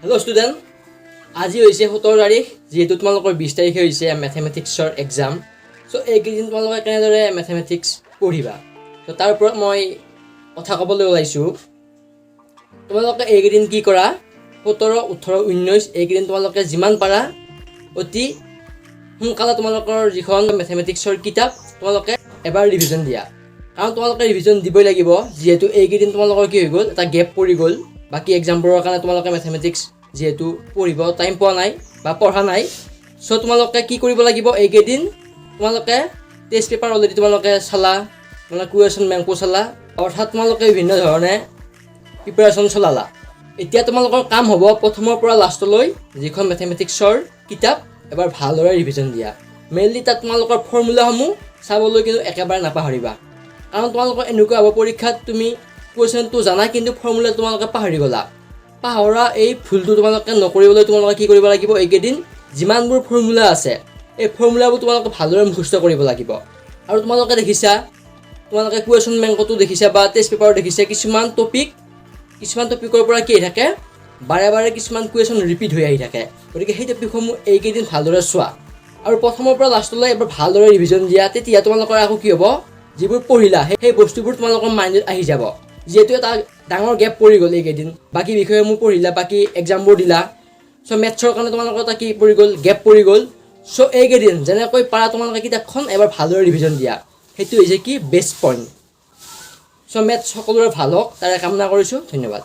Hello student आज হৈছে 17 তাৰিখ যেহেতু তোমালোকৰ 20 তাৰিখে হৈছে ম্যাথমেটিক্সৰ এক্সাম সো এইকেইদিন তোমালোকে কেনেদৰে ম্যাথমেটিক্স পঢ়িবা তো তাৰ ওপৰত মই কথা ক'বলৈ ওলাইছো তোমালোকে এইকেইদিন কি কৰা 17 18 19 এইকেইদিন তোমালোকে যিমান পাৰা অতি সোনকালে তোমালোকৰ যিখন ম্যাথমেটিক্সৰ কিতাপ তোমালোকে এবাৰ ৰিভিজন দিয়া কাৰণ তোমালোকে ৰিভিজন দিবই লাগিব যেহেতু এইকেইদিন তোমালোকৰ কি হৈ গ'ল এটা গেপ পৰি গ'ল বাকি এক্সামবোৰৰ কাৰণে তোমালোকে ম্যাথমেটিক্স যেহেতু পঢ়িব টাইম পোৱা নাই বা পঢ়া নাই সো তোমালোকে কি কৰিব লাগিব এইকেইদিন তোমালোকে টেষ্ট পেপাৰ অলৰেডি তোমালোকে চালা মানে কুৱেশ্যন বেংকো চালা অৰ্থাৎ তোমালোকে বিভিন্ন ধৰণে প্ৰিপাৰেশ্যন চলালা এতিয়া তোমালোকৰ কাম হ'ব প্ৰথমৰ পৰা লাষ্টলৈ যিখন ম্যাথমেটিক্সৰ কিতাপ এবাৰ ভালদৰে ৰিভিজন দিয়া মেইনলি তাত তোমালোকৰ ফৰ্মুলাসমূহ চাবলৈ কিন্তু একেবাৰে নাপাহৰিবা কাৰণ তোমালোকৰ এনেকুৱা হ'ব পৰীক্ষাত তুমি কুৱেশ্যনটো জানা কিন্তু ফৰ্মুলা তোমালোকে পাহৰি গ'লা পাহৰা এই ভুলটো তোমালোকে নকৰিবলৈ তোমালোকে কি কৰিব লাগিব এইকেইদিন যিমানবোৰ ফৰ্মুলা আছে এই ফৰ্মুলাবোৰ তোমালোকে ভালদৰে মুখস্থ কৰিব লাগিব আৰু তোমালোকে দেখিছা তোমালোকে কুৱেশ্যন বেংকতো দেখিছা বা টেষ্ট পেপাৰত দেখিছা কিছুমান টপিকৰ পৰা কি থাকে বাৰে বাৰে কিছুমান কুৱেশ্যন ৰিপিট হৈ আহি থাকে গতিকে সেই টপিকসমূহ এইকেইদিন ভালদৰে চোৱা আৰু প্ৰথমৰ পৰা লাষ্টলৈ এবাৰ ভালদৰে ৰিভিজন দিয়া তেতিয়া তোমালোকৰ আকৌ কি হ'ব যিবোৰ পঢ়িলা সেই বস্তুবোৰ তোমালোকৰ মাইণ্ডত আহি যাব যেহেতু এটা ডাঙৰ গেপ পৰি গ'ল এইকেইদিন বাকী বিষয়সমূহ পঢ়িলা বাকী এক্সামবোৰ দিলা সো মেথছৰ কাৰণে তোমালোকৰ এটা কি পৰি গ'ল গেপ পৰি গ'ল সো এইকেইদিন যেনেকৈ পাৰা তোমালোকে কিতাপখন এবাৰ ভালদৰে ৰিভিজন দিয়া সেইটো হৈছে কি বেষ্ট পইণ্ট সো মেথছ সকলোৰে ভাল হওক তাৰে কামনা কৰিছোঁ ধন্যবাদ।